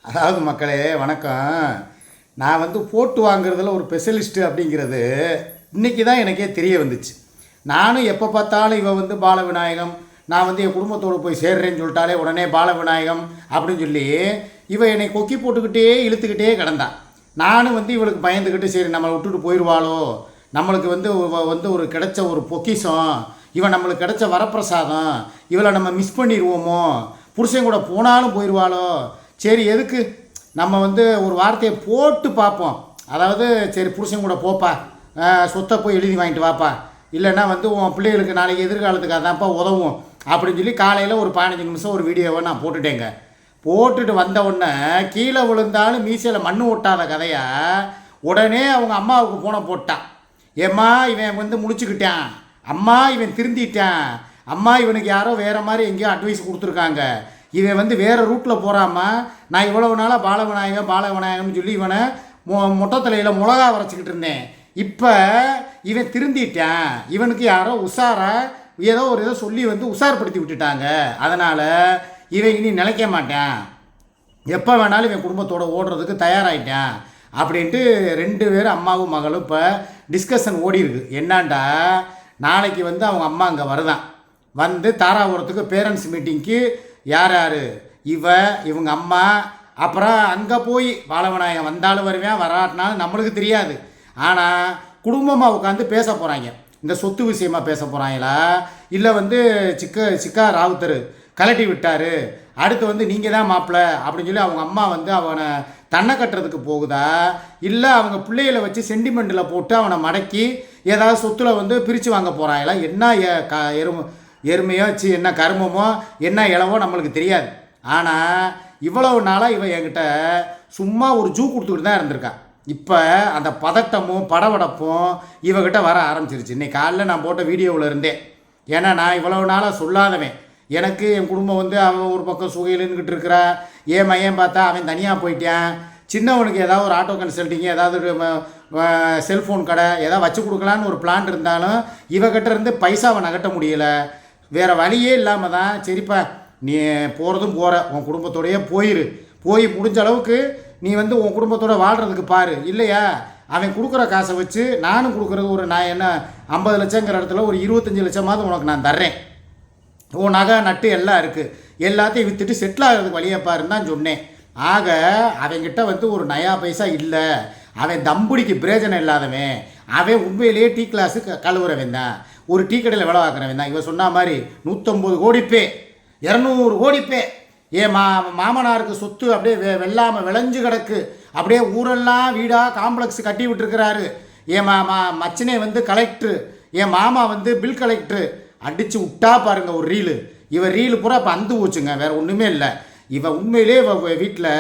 அதாவது மக்களே வணக்கம். நான் வந்து போட்டு வாங்குறதுல ஒரு ஸ்பெஷலிஸ்ட்டு அப்படிங்கிறது இன்றைக்கி தான் எனக்கே தெரிய வந்துச்சு. நானும் எப்போ பார்த்தாலும் இவன் வந்து பால விநாயகம், நான் வந்து என் குடும்பத்தோடு போய் சேர்றேன்னு சொல்லிட்டாலே உடனே பால விநாயகம் அப்படின்னு சொல்லி இவன் என்னை கொக்கி போட்டுக்கிட்டே இழுத்துக்கிட்டே கிடந்தான். நானும் வந்து இவளுக்கு பயந்துக்கிட்டு சரி நம்மளை விட்டுட்டு போயிடுவாளோ, நம்மளுக்கு வந்து வந்து ஒரு கிடைச்ச ஒரு பொக்கிஷம், இவன் நம்மளுக்கு கிடைச்ச வரப்பிரசாதம், இவளை நம்ம மிஸ் பண்ணிடுவோமோ, புருஷன் கூட போனாலும் போயிடுவாளோ, சரி எதுக்கு நம்ம வந்து ஒரு வார்த்தையை போட்டு பார்ப்போம். அதாவது சரி புருஷன் கூட போப்பா, சொத்தை போய் எழுதி வாங்கிட்டு வாப்பா, இல்லைன்னா வந்து உன் பிள்ளைகளுக்கு நாளைக்கு எதிர்காலத்துக்கு அதான்ப்பா உதவும் அப்படின்னு சொல்லி காலையில் ஒரு 15 நிமிஷம் ஒரு வீடியோவை நான் போட்டுட்டேங்க. போட்டுட்டு வந்த உடனே கீழே விழுந்தாலும் மீசையில் மண்ணு ஒட்டாத கதையா உடனே அவங்க அம்மாவுக்கு போனை போட்டான். ஏம்மா இவன் வந்து முடிச்சுக்கிட்டான், அம்மா இவன் திருந்திட்டான், அம்மா இவனுக்கு யாரோ வேறு மாதிரி எங்கேயோ அட்வைஸ் கொடுத்துருக்காங்க, இவன் வந்து வேறு ரூட்டில் போகிறாமா, நான் இவ்வளவு நாளாக பாலவிநாயகம்னு சொல்லி இவனை மொட்டத்தலையில் மிளகா வரைச்சிக்கிட்டு இருந்தேன், இப்போ இவன் திருந்திட்டான், இவனுக்கு யாரோ ஏதோ ஒரு இதை சொல்லி வந்து உஷார்படுத்தி விட்டுட்டாங்க, அதனால் இவன் இனி நிலைக்க மாட்டான், எப்போ வேணாலும் இவன் குடும்பத்தோடு ஓடுறதுக்கு தயாராகிட்டான் அப்படின்ட்டு 2 பேரும் அம்மாவும் மகளும் இப்போ டிஸ்கஷன் ஓடிருக்கு. என்னான்டா நாளைக்கு வந்து அவங்க அம்மா அங்கே வருதான், வந்து தாராபுரத்துக்கு பேரண்ட்ஸ் மீட்டிங்க்கு யார் யார் இவங்க அம்மா, அப்புறம் அங்கே போய் பாலவிநாயகம் வந்தாலும் வருவேன் வராட்டினாலும் நம்மளுக்கு தெரியாது, ஆனால் குடும்பமாக உட்காந்து பேச போகிறாங்க. இந்த சொத்து விஷயமாக பேச போகிறாங்களா, இல்லை வந்து சிக்கா ராவுத்தர் கலட்டி விட்டார், அடுத்து வந்து நீங்கள் தான் மாப்பிள்ளை அப்படின்னு சொல்லி அவங்க அம்மா வந்து அவனை தன்னை கட்டுறதுக்கு போகுதா, இல்லை அவங்க பிள்ளைகளை வச்சு சென்டிமெண்ட்டில் போட்டு அவனை மடக்கி ஏதாவது சொத்தில் வந்து பிரித்து வாங்க போகிறாங்களா, என்ன எருமையோ என்ன கருமமோ என்ன இளவோ நம்மளுக்கு தெரியாது. ஆனால் இவ்வளவு நாளாக இவன் என்கிட்ட சும்மா ஒரு ஜூ கொடுத்துக்கிட்டு தான் இருந்திருக்கான். இப்போ அந்த பதட்டமும் படபடப்பும் இவகிட்ட வர ஆரம்பிச்சிருச்சு. இன்னைக்கு காலையில் நான் போட்ட வீடியோவில் இருந்தேன். ஏன்னா நான் இவ்வளவு நாளாக சொல்லாதவன், எனக்கு என் குடும்பம் வந்து அவன் ஒரு பக்கம் சுகையிலுன்னுக்கிட்டு இருக்கிறா, ஏன் மையன் பார்த்தா அவன் தனியாக போயிட்டான், சின்னவனுக்கு ஏதாவது ஒரு ஆட்டோ கன்சல்ட்டிங்கு ஏதாவது செல்ஃபோன் கடை ஏதாவது வச்சு கொடுக்கலான்னு ஒரு பிளான் இருந்தாலும் இவகிட்ட இருந்து பைசாவை நகட்ட முடியலை. வேறு வழியே இல்லாமல் தான் சரிப்பா நீ போகிறதும் போகிற உன் குடும்பத்தோடையே போய் முடிஞ்ச அளவுக்கு நீ வந்து உன் குடும்பத்தோடு வாழ்கிறதுக்கு பாரு, இல்லையா அவன் கொடுக்குற காசை வச்சு நானும் கொடுக்குறது நான் என்ன 50 லட்சங்கிற இடத்துல ஒரு 25 லட்சமாவது உனக்கு நான் தர்றேன், உன் நகை நட்டு எல்லாம் இருக்குது, எல்லாத்தையும் விற்றுட்டு செட்டில் ஆகிறதுக்கு வழியை பாருன்னு தான் சொன்னேன். ஆக அவங்கிட்ட வந்து ஒரு நயா பைசா இல்லை, அவன் தம்புடிக்கு பிரயோஜனம் இல்லாதவன், அவன் உண்மையிலேயே டீ கிளாஸு கழுவுறவன் தான், ஒரு டீ கடையில் வேலை பார்க்குறவன் தான். இவன் சொன்ன மாதிரி 150 கோடி பே 200 கோடி பே, ஏன் மாமனாருக்கு சொத்து அப்படியே வெள்ளாமல் விளைஞ்சு கிடக்கு, அப்படியே ஊரெல்லாம் வீடாக காம்ப்ளெக்ஸ் கட்டி விட்டுருக்கிறாரு, என் மச்சனே வந்து கலெக்டரு, என் மாமா வந்து பில் கலெக்டரு, அடித்து விட்டா பாருங்க ஒரு ரீலு. இவன் ரீலு பூரா இப்போ அந்து போச்சுங்க, வேறு ஒன்றுமே இல்லை. இவன் உண்மையிலே வீட்டில்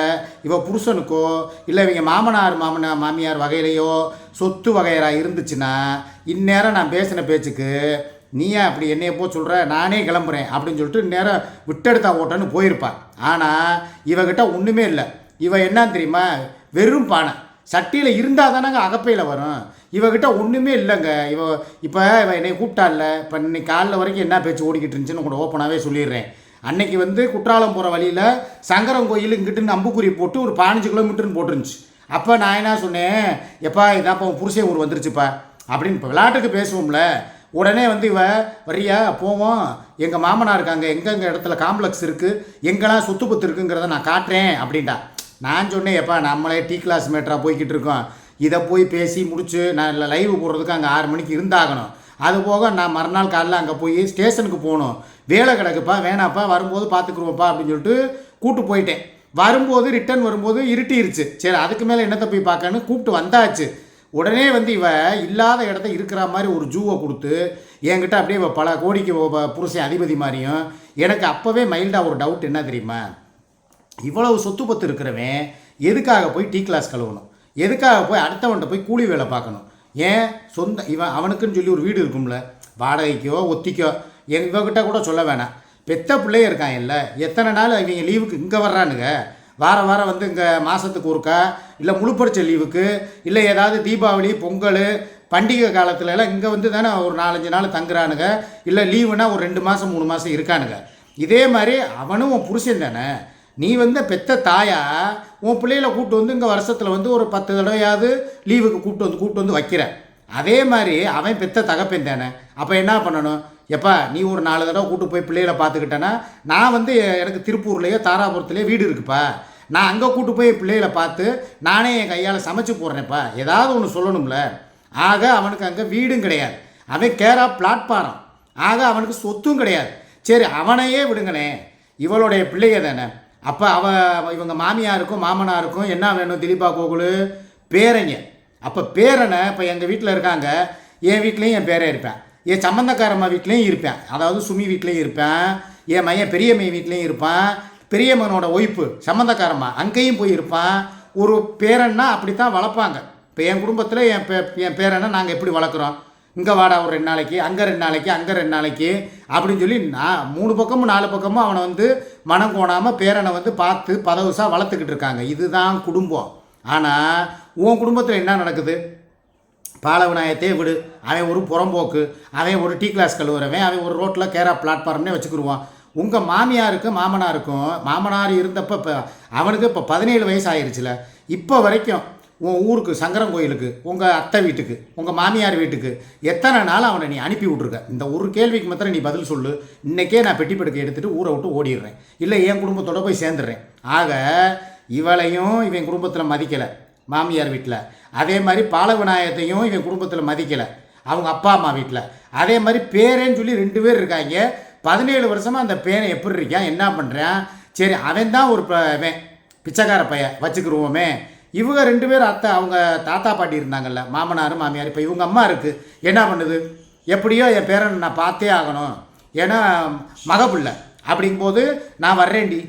இவன் புருஷனுக்கோ இல்லை இவங்க மாமியார் வகையிலையோ சொத்து வகையராக இருந்துச்சுன்னா இந்நேரம் நான் பேசின பேச்சுக்கு நீயா அப்படி என்னைய சொல்கிற, நானே கிளம்புறேன் அப்படின்னு சொல்லிட்டு இந்நேரம் விட்டெடுத்தா ஓட்டன்னு போயிருப்பான். ஆனால் இவகிட்ட ஒன்றுமே இல்லை. இவன் என்னன்னு தெரியுமா, வெறும் பானை சட்டியில் இருந்தால் தானேங்க அகப்பையில் வரும். இவகிட்ட ஒன்றுமே இல்லைங்க. இப்போ என்னை கூப்பிட்டால, இப்போ இன்னைக்கு காலைல வரைக்கும் என்ன பேச்சு ஓடிக்கிட்டு இருந்துச்சுன்னு கூட ஓப்பனாகவே சொல்லிடுறேன். அன்னைக்கு வந்து குற்றாலம் போகிற வழியில் சங்கரன் கோயில் இங்கிட்டு அம்புக்குறி போட்டு ஒரு 15 கிலோமீட்டர்னு போட்டுருந்துச்சு. அப்போ நான் என்ன சொன்னேன், எப்பா இதாப்பா புருஷன் ஊர் வந்துருச்சுப்பா அப்படின்னு இப்போ விளையாட்டுக்கு பேசுவோம்ல. உடனே வந்து வரியா போவோம், எங்கள் மாமனார் இருக்காங்க, எங்கெங்கே இடத்துல காம்ப்ளெக்ஸ் இருக்குது, எங்கெல்லாம் சொத்து பத்து இருக்குங்கிறத நான் காட்டுறேன் அப்படின்ட்டா. நான் சொன்னேன், எப்பா நம்மளே டீ கிளாஸ் மேட்டராக போய்கிட்டு இருக்கோம், இதை போய் பேசி முடிச்சு நான் லைவ் போடுறதுக்கு அங்கே 6 மணிக்கு இருந்தாகணும். அது போக நான் மறுநாள் காலையில் அங்கே போய் ஸ்டேஷனுக்கு போகணும், வேலை கிடக்குப்பா வேணாப்பா வரும்போது பார்த்துக்குருவோப்பா அப்படின்னு சொல்லிட்டு கூப்பிட்டு போயிட்டேன். வரும்போது ரிட்டன் வரும்போது இருட்டிருச்சு. சரி அதுக்கு மேலே என்னத்தை போய் பார்க்கன்னு கூப்பிட்டு வந்தாச்சு. உடனே வந்து இல்லாத இடத்த இருக்கிற மாதிரி ஒரு ஜூவை கொடுத்து என்கிட்ட அப்படியே பல கோடிக்கு புருஷன் அதிபதி மாதிரியும். எனக்கு அப்போவே மைல்டாக ஒரு டவுட் என்ன தெரியுமா, இவ்வளவு சொத்து பத்து இருக்கிறவன் எதுக்காக போய் டீ கிளாஸ் கழுவணும், எதுக்காக போய் அடுத்தவன்கிட்ட போய் கூலி வேலை பார்க்கணும், ஏன் அவனுக்குன்னு சொல்லி ஒரு வீடு இருக்கும்ல, வாடகைக்கோ ஒத்திக்கோ எங்ககிட்ட கூட சொல்ல வேணாம், பெத்த பிள்ளைய இருக்கான் இல்லை, எத்தனை நாள் இவங்க லீவுக்கு இங்கே வர்றானுங்க, வாரம் வந்து இங்கே மாதத்துக்கு ஒருக்கா இல்லை முழுப்பரிச்ச லீவுக்கு இல்லை ஏதாவது தீபாவளி பொங்கல் பண்டிகை காலத்துலலாம் இங்கே வந்து தானே ஒரு 4-5 நாள் தங்குறானுங்க, இல்லை லீவுனா ஒரு 2 மாதம் 3 மாதம் இருக்கானுங்க. இதே மாதிரி அவனும் புருஷன் தானே, நீ வந்து பெத்த தாயா உன் பிள்ளைகளை கூப்பிட்டு வந்து இங்கே வருஷத்தில் வந்து ஒரு 10 தடவையாவது லீவுக்கு கூப்பிட்டு வந்து வைக்கிற. அதே மாதிரி அவன் பெத்த தகப்பேன் தானே. அப்போ என்ன பண்ணணும்? எப்பா நீ ஒரு 4 தடவை கூப்பிட்டு போய் பிள்ளைகளை பார்த்துக்கிட்டேன்னா, நான் வந்து எனக்கு திருப்பூர்லேயோ தாராபுரத்துலேயோ வீடு இருக்குப்பா, நான் அங்கே கூப்பிட்டு போய் பிள்ளைகளை பார்த்து நானே என் கையால் சமைச்சு போடுறேன்ப்பா, ஏதாவது ஒன்று சொல்லணும்ல. ஆக அவனுக்கு அங்கே வீடும் கிடையாது, அவன் கேரா பிளாட்பாரம். ஆக அவனுக்கு சொத்தும் கிடையாது. சரி அவனையே விடுங்கண்ணே, இவளுடைய பிள்ளைய தானே. அப்போ இவங்க மாமியாருக்கும் மாமனாருக்கும் என்ன வேணும்? திலீபா கோகுல் பேரங்க. அப்போ பேரனை இப்போ எங்கள் வீட்டில் இருக்காங்க, என் வீட்லேயும் என் பேரே இருப்பேன், என் சம்பந்தக்காரம்மா வீட்லேயும் இருப்பேன், அதாவது சுமி வீட்லேயும் இருப்பேன், என் மையன் பெரிய மைய வீட்லேயும் இருப்பான், பெரிய மகனோட ஒய்ஃபு சம்பந்தக்காரம்மா அங்கேயும் போய் இருப்பான். ஒரு பேரன்னா அப்படித்தான் வளர்ப்பாங்க. இப்போ என் குடும்பத்தில் என் பேரனை நாங்கள் எப்படி வளர்க்குறோம்? இங்கே வாடா ஒரு 2 நாளைக்கு, அங்கே 2 நாளைக்கு, அங்கே 2 நாளைக்கு அப்படின்னு சொல்லி நான் 3 பக்கமும் 4 பக்கமும் அவனை வந்து மனம் கோணாமல் பேரனை வந்து பார்த்து பதவுசாக வளர்த்துக்கிட்டு இருக்காங்க. இதுதான் குடும்பம். ஆனால் உன் குடும்பத்தில் என்ன நடக்குது? பாலவிநாயகத்தையே விடு, அவன் ஒரு புறம்போக்கு, அவன் ஒரு டீ கிளாஸ் கழுவுறவன், அவன் ஒரு ரோட்டில் கேரா பிளாட்ஃபார்ம்னே வச்சுக்கிடுவான். உங்கள் மாமியாருக்கும் மாமனாருக்கும், மாமனார் இருந்தப்போ இப்போ அவனுக்கு இப்போ 17 வயசு ஆயிடுச்சுல, இப்போ வரைக்கும் உன் ஊருக்கு சங்கரன் கோயிலுக்கு, உங்கள் அத்தை வீட்டுக்கு, உங்கள் மாமியார் வீட்டுக்கு எத்தனை நாள் அவனை நீ அனுப்பி விட்ருக்க? இந்த ஒரு கேள்விக்கு மாத்திரம் நீ பதில் சொல்லு. இன்றைக்கே நான் பெட்டி படுக்கை எடுத்துகிட்டு ஊரை விட்டு ஓடிடுறேன், இல்லை என் குடும்பத்தோடு போய் சேர்ந்துடுறேன். ஆக இவளையும் இவன் குடும்பத்தில் மதிக்கலை மாமியார் வீட்டில், அதே மாதிரி பாலவிநாயகத்தையும் இவன் குடும்பத்தில் மதிக்கலை அவங்க அப்பா அம்மா வீட்டில். அதே மாதிரி பேரேன்னு சொல்லி 2 பேர் இருக்காங்க. 17 வருஷமாக அந்த பேரை எப்படி இருக்கான், என்ன பண்ணுறான்? சரி அவன் தான் ஒரு பிச்சைக்கார பையன் வச்சுக்கிருவோமே. இவங்க 2 பேர் அத்தை, அவங்க தாத்தா பாட்டி இருந்தாங்கல்ல, மாமனார் மாமியார். இப்போ இவங்க அம்மா இருக்குது, என்ன பண்ணுது? எப்படியோ என் பேரனை நான் பார்த்தே ஆகணும், ஏன்னா மகப்பிள்ளை அப்படிங்கும்போது நான் வர்றேன்டி,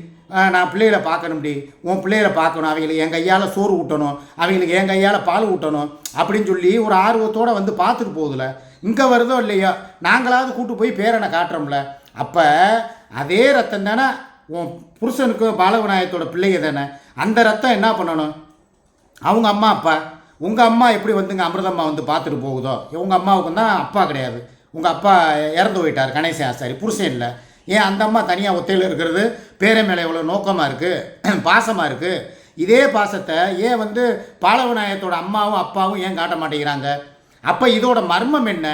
நான் பிள்ளைகளை பார்க்கணும்டி, உன் பிள்ளைகளை பார்க்கணும், அவங்களுக்கு என் கையால் சோறு ஊட்டணும், அவங்களுக்கு என் கையால் பால் ஊட்டணும் அப்படின்னு சொல்லி ஒரு ஆர்வத்தோடு வந்து பார்த்துட்டு போகுதுல. இங்கே வருதோ இல்லையோ, நாங்களாவது கூப்பிட்டு போய் பேரனை காட்டுறோம்ல. அப்போ அதே ரத்தம் தானே உன் புருஷனுக்கும் பாலவிநாயகத்தோட பிள்ளைங்க தானே. அந்த ரத்தம் என்ன பண்ணணும்? அவங்க அம்மா அப்பா, உங்கள் அம்மா எப்படி வந்துங்க அமிர்தம்மா வந்து பார்த்துட்டு போகுதோ, உங்கள் அம்மாவுக்கு தான் அப்பா கிடையாது, உங்கள் அப்பா இறந்து போயிட்டார் கணேசன் ஆசாரி, புருஷன் இல்லை. ஏன் அந்த அம்மா தனியாக ஒத்தையில் இருக்கிறது? பேரை மேலே எவ்வளோ நோக்கமாக இருக்குது, பாசமாக இருக்குது. இதே பாசத்தை ஏன் வந்து பாலவிநாயகத்தோட அம்மாவும் அப்பாவும் ஏன் காட்ட மாட்டேங்கிறாங்க? அப்போ இதோட மர்மம் என்ன?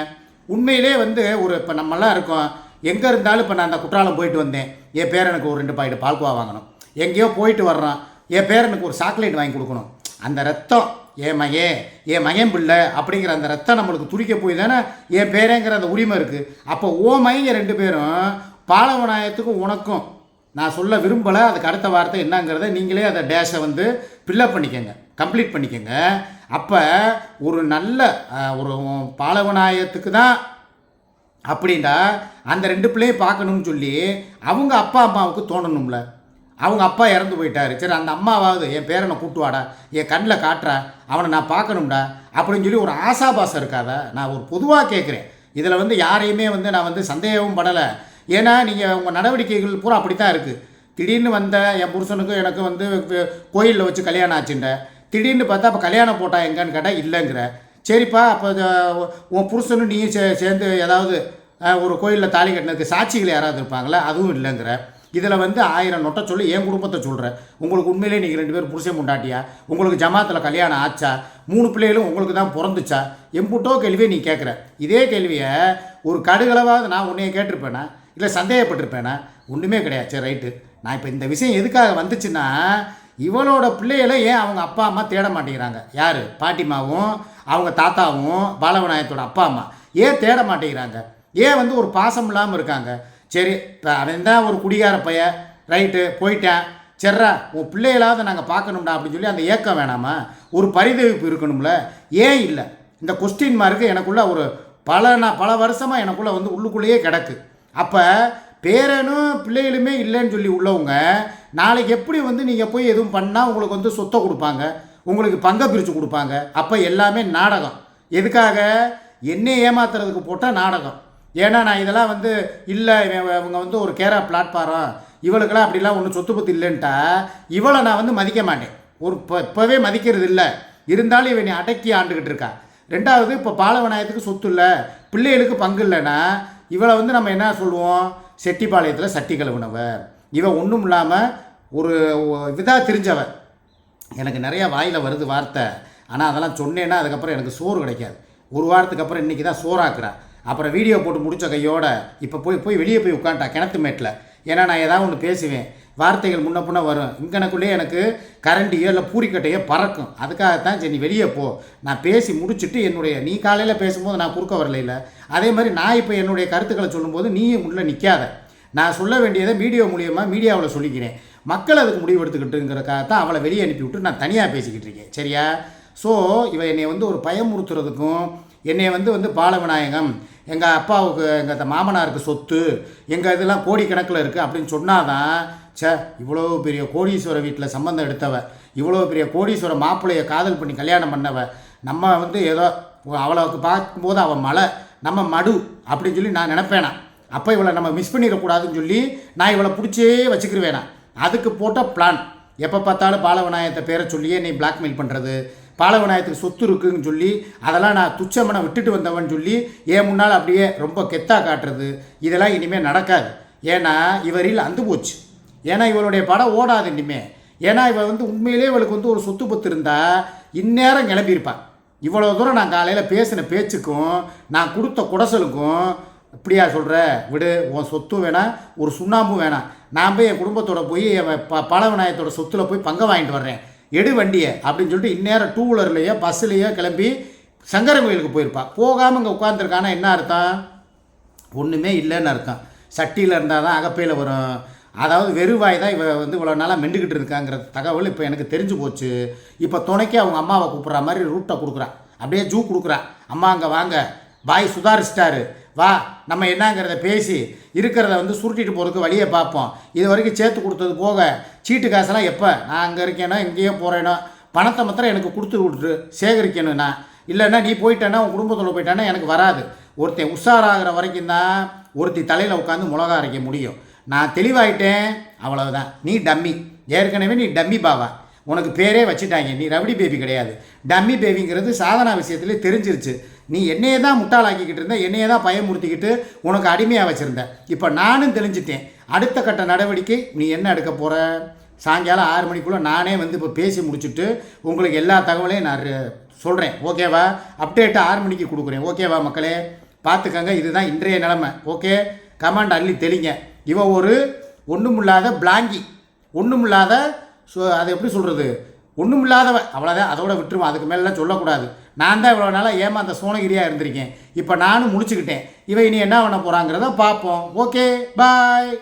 உண்மையிலே வந்து ஒரு இப்போ நம்மளாம் இருக்கோம், எங்கே இருந்தாலும் இப்போ நான் அந்த குற்றாலம் போயிட்டு வந்தேன், என் பேரனுக்கு ஒரு 2 பாக்கெட் பால்கோவா வாங்கணும், எங்கேயோ போயிட்டு வர்றான், என் பேரனுக்கு ஒரு சாக்லேட் வாங்கி கொடுக்கணும். அந்த ரத்தம் என் மகன் பிள்ளை அப்படிங்கிற அந்த ரத்தம் நம்மளுக்கு துடிக்க போய் தானே என் பேரேங்கிற அந்த உரிமை இருக்குது. அப்போ மைங்க 2 பேரும் பாலவிநாயகத்துக்கும் உனக்கும் நான் சொல்ல விரும்பலை. அதுக்கு அடுத்த வார்த்தை என்னங்கிறத நீங்களே அதை டேஷை வந்து ஃபில்லப் பண்ணிக்கோங்க, கம்ப்ளீட் பண்ணிக்கோங்க. அப்போ ஒரு நல்ல ஒரு பாலவிநாயகத்துக்கு தான் அப்படின்னா அந்த 2 பிள்ளையும் பார்க்கணும்னு சொல்லி அவங்க அப்பா அம்மாவுக்கு தோணணும்ல. அவங்க அப்பா இறந்து போயிட்டார், சரி அந்த அம்மாவாவது என் பேரனை கூட்டுவாடா, என் கண்ணில் காட்டுறா, அவனை நான் பார்க்கணும்டா அப்படின்னு சொல்லி ஒரு ஆசாபாசம் இருக்காதா? நான் ஒரு பொதுவாக கேட்குறேன். இதில் வந்து யாரையுமே வந்து நான் வந்து சந்தேகமும் படலை. ஏன்னா நீங்கள் உங்கள் நடவடிக்கைகள் பூரா அப்படி தான் இருக்குது. திடீர்னு வந்த என் புருஷனுக்கும் எனக்கு வந்து கோயிலில் வச்சு கல்யாணம் ஆச்சுண்ட, திடீர்னு பார்த்தா அப்போ கல்யாணம் போட்டால் எங்கன்னு கேட்டால் இல்லைங்கிற. சரிப்பா, அப்போ உன் புருஷனும் நீயும் சேர்ந்து ஏதாவது ஒரு கோயிலில் தாலி கட்டினதுக்கு சாட்சிகள் யாராவது இருப்பாங்களா? அதுவும் இல்லைங்கிற. இதில் வந்து 1000 நொட்டை சொல்லி என் குடும்பத்தை சொல்கிறேன். உங்களுக்கு உண்மையிலே நீங்கள் 2 பேர் புருஷன் முண்டாட்டியா? உங்களுக்கு ஜமாத்தில் கல்யாணம் ஆச்சா? 3 பிள்ளைகளும் உங்களுக்கு தான் பிறந்துச்சா? எம்புட்டோ கேள்வியை நீ கேட்குற. இதே கேள்வியை ஒரு கடுகளவாவது நான் உன்னைய கேட்டிருப்பேனா, இல்லை சந்தேகப்பட்டிருப்பேனா? ஒன்றுமே கிடையாது. சரி ரைட்டு, நான் இப்போ இந்த விஷயம் எதுக்காக வந்துச்சுன்னா, இவளோட பிள்ளைகளை ஏன் அவங்க அப்பா அம்மா தேட மாட்டேங்கிறாங்க? யார்? பாட்டிமாவும் அவங்க தாத்தாவும் பாலவிநாயகத்தோட அப்பா அம்மா ஏன் தேட மாட்டேங்கிறாங்க? ஏன் வந்து ஒரு பாசம் இல்லாமல் இருக்காங்க? சரி, இப்போ அவன் தான் ஒரு குடிகார பைய, ரைட்டு போயிட்டேன், சரிடா உன் பிள்ளைகளாவது நாங்கள் பார்க்கணும்டா அப்படின்னு சொல்லி அந்த ஏக்கம் வேணாமா? ஒரு பரிதவிப்பு இருக்கணும்ல. ஏன் இல்லை? இந்த கொஸ்டின் மார்க்கு எனக்குள்ள ஒரு பல வருஷமாக எனக்குள்ளே வந்து உள்ளுக்குள்ளேயே கிடக்கு. அப்போ பேரனும் பிள்ளைகளுமே இல்லைன்னு சொல்லி உள்ளவங்க நாளைக்கு எப்படி வந்து நீங்கள் போய் எதுவும் பண்ணால் உங்களுக்கு வந்து சொத்தை கொடுப்பாங்க, உங்களுக்கு பங்கை பிரித்து கொடுப்பாங்க. அப்போ எல்லாமே நாடகம். எதுக்காக? என்னை ஏமாத்துறதுக்கு போட்டால் நாடகம். ஏன்னா நான் இதெல்லாம் வந்து இல்லை, இவங்க வந்து ஒரு கேரா பிளாட்ஃபாரம், இவளுக்கெல்லாம் அப்படிலாம் ஒன்றும் சொத்து பத்து இல்லைன்ட்டா இவளை நான் வந்து மதிக்க மாட்டேன். ஒரு இப்போவே மதிக்கிறது இல்லை, இருந்தாலும் இவன் அடக்கி ஆண்டுக்கிட்டு இருக்கா. 2வது, இப்போ பாலவிநாயகத்துக்கு சொத்து இல்லை, பிள்ளைகளுக்கு பங்கு இல்லைன்னா இவளை வந்து நம்ம என்ன சொல்லுவோம்? செட்டிப்பாளையத்தில் சட்டி கழுவுனவ, இவன் ஒன்றும் இல்லாமல் ஒரு இதாக தெரிஞ்சவ. எனக்கு நிறையா வாயில் வருது வார்த்தை, ஆனால் அதெல்லாம் சொன்னேன்னா அதுக்கப்புறம் எனக்கு சோறு கிடைக்காது. ஒரு வாரத்துக்கு அப்புறம் இன்றைக்கி தான் சோறாக்குறா. அப்புறம் வீடியோ போட்டு முடித்த கையோட இப்போ போய் வெளியே போய் உட்காந்துட்டா கிணத்து மேட்டில். ஏன்னா நான் ஏதாவது ஒன்று பேசுவேன், வார்த்தைகள் முன்ன பின்ன வரும். இங்கனக்குள்ளேயே எனக்கு கரண்டியோ இல்லை பூரிக்கட்டையோ பறக்கும். அதுக்காகத்தான் சரி நீ வெளியே போ, நான் பேசி முடிச்சுட்டு என்னுடைய நீ காலையில் பேசும்போது நான் குறுக்க வரல. அதே மாதிரி நான் இப்போ என்னுடைய கருத்துக்களை சொல்லும்போது நீயும் உள்ளே நிற்காத. நான் சொல்ல வேண்டியதை வீடியோ மூலியமாக மீடியாவில் சொல்லிக்கிறேன். மக்கள் அதுக்கு முடிவு எடுத்துக்கிட்டுங்கிறக்காகத்தான் அவளை வெளியே அனுப்பி விட்டு நான் தனியாக பேசிக்கிட்டு இருக்கேன். சரியா? ஸோ இவன் என்னை வந்து ஒரு பயமுறுத்துறதுக்கும், என்னை வந்து பாலவிநாயகம் எங்கள் அப்பாவுக்கு எங்கள் மாமனாருக்கு சொத்து எங்கள் இதெல்லாம் கோடிக்கணக்கில் இருக்குது அப்படின்னு சொன்னாதான், இவ்வளோ பெரிய கோடீஸ்வர வீட்டில் சம்பந்தம் எடுத்தவ, இவ்வளோ பெரிய கோடீஸ்வர மாப்பிள்ளையை காதல் பண்ணி கல்யாணம் பண்ணவ, நம்ம வந்து ஏதோ அவளுக்கு பார்க்கும்போது அவள் மலை நம்ம மடு அப்படின்னு சொல்லி நான் நினப்பேனா. அப்போ இவளை நம்ம மிஸ் பண்ணிடக்கூடாதுன்னு சொல்லி நான் இவளை பிடிச்சே வச்சுக்கிருவேனா. அதுக்கு போட்ட பிளான். எப்போ பார்த்தாலும் பாலவிநாயகத்தை பேரை சொல்லியே நீ பிளாக்மெயில் பண்ணுறது, பாலவிநாயகத்துக்கு சொத்து இருக்குன்னு சொல்லி அதெல்லாம் நான் துச்சமனை விட்டுட்டு வந்தவன் சொல்லி ஏன் முன்னால் அப்படியே ரொம்ப கெத்தாக காட்டுறது, இதெல்லாம் இனிமேல் நடக்காது. ஏன்னா இவரில் அந்து போச்சு. ஏன்னா இவளுடைய படம் ஓடாது இனிமேல். ஏன்னா இவள் வந்து உண்மையிலே இவளுக்கு வந்து ஒரு சொத்து பத்து இருந்தால் இந்நேரம் கிளம்பியிருப்பான். இவ்வளோ தூரம் நான் காலையில் பேசின பேச்சுக்கும் நான் கொடுத்த குடசலுக்கும் இப்படியா சொல்கிற, விடு, உன் சொத்தும் வேணாம், ஒரு சுண்ணாம்பும் வேணாம், நான் போய் என் குடும்பத்தோடு போய் என் பாலவிநாயகத்தோட சொத்தில் போய் பங்கு வாங்கிட்டு வர்றேன், எடு வண்டியை அப்படின்னு சொல்லிட்டு இந்நேரம் 2 வீலர்லையோ பஸ்ஸுலேயோ கிளம்பி சங்கரன் கோயிலுக்கு போயிருப்பாள். போகாமல் இங்கே உட்காந்துருக்கானா என்ன அர்த்தம்? ஒன்றுமே இல்லைன்னு அர்த்தம். சட்டியில் இருந்தால் தான் அகப்பையில் வரும். அதாவது வெறுவாய் தான் இவ வந்து இவ்வளோ நாளாக மெண்டுக்கிட்டு இருக்காங்கிற தகவல் இப்போ எனக்கு தெரிஞ்சு போச்சு. இப்போ துணைக்கி அவங்க அம்மாவை கூப்பிட்ற மாதிரி ரூட்டை கொடுக்குறான், அப்படியே ஜூ கொடுக்குறான். அம்மா அங்கே வாங்க, பாய் சுதாரிச்சிட்டாரு, வா நம்ம என்னங்கிறத பேசி இருக்கிறத வந்து சுருட்டிட்டு போகிறதுக்கு வழியை பார்ப்போம். இது வரைக்கும் சேர்த்து கொடுத்தது போக சீட்டு காசெல்லாம் எப்போ நான் அங்கே இருக்கேனோ எங்கேயோ போகிறேனோ பணத்தை மாத்திரம் எனக்கு கொடுத்து விட்டுரு, சேகரிக்கணும்னா. இல்லைன்னா நீ போயிட்டேன்னா உன் குடும்பத்தில் போயிட்டானா எனக்கு வராது. ஒருத்தன் உஷாராகிற வரைக்கும் தான் ஒருத்தி தலையில் உட்காந்து மிளகா அரைக்க முடியும். நான் தெளிவாயிட்டேன், அவ்வளவுதான். நீ டம்மி, ஏற்கனவே நீ டம்மி பாவா. உனக்கு பேரே வச்சுட்டாங்க, நீ ரவுடி பேபி கிடையாது, டம்மி பேபிங்கிறது சாதனா விஷயத்துலேயே தெரிஞ்சிருச்சு. நீ என்னையே தான் முட்டாளாக்கிக்கிட்டு இருந்த, என்னையே தான் பயமுறுத்திக்கிட்டு உனக்கு அடிமையாக வச்சுருந்த. இப்போ நானும் தெளிஞ்சிட்டேன். அடுத்த கட்ட நடவடிக்கை நீ என்ன எடுக்க போகிற? சாயங்காலம் 6 மணிக்குள்ளே நானே வந்து இப்போ பேசி முடிச்சுட்டு உங்களுக்கு எல்லா தகவலையும் நான் சொல்கிறேன். ஓகேவா? அப்டேட்டு 6 மணிக்கு கொடுக்குறேன். ஓகேவா மக்களே? பார்த்துக்கங்க, இதுதான் இன்றைய நிலைமை. ஓகே, கமாண்ட் அள்ளி தெளிங்க. இவன் ஒரு ஒன்றுமில்லாத பிளாங்கி, ஒன்றுமில்லாத அதை எப்படி சொல்கிறது, ஒன்றுமில்லாதவ, அவ்வளோதான். அதோட விட்டுருவான், அதுக்கு மேலாம் சொல்லக்கூடாது. நான் தான் இவ்வளோ நாளாக ஏமாந்த சோனகிரியாக இருந்திருக்கேன். இப்போ நானும் முடிச்சுக்கிட்டேன். இவன் இனி என்ன பண்ண போகிறாங்கிறத பார்ப்போம். ஓகே, பாய்.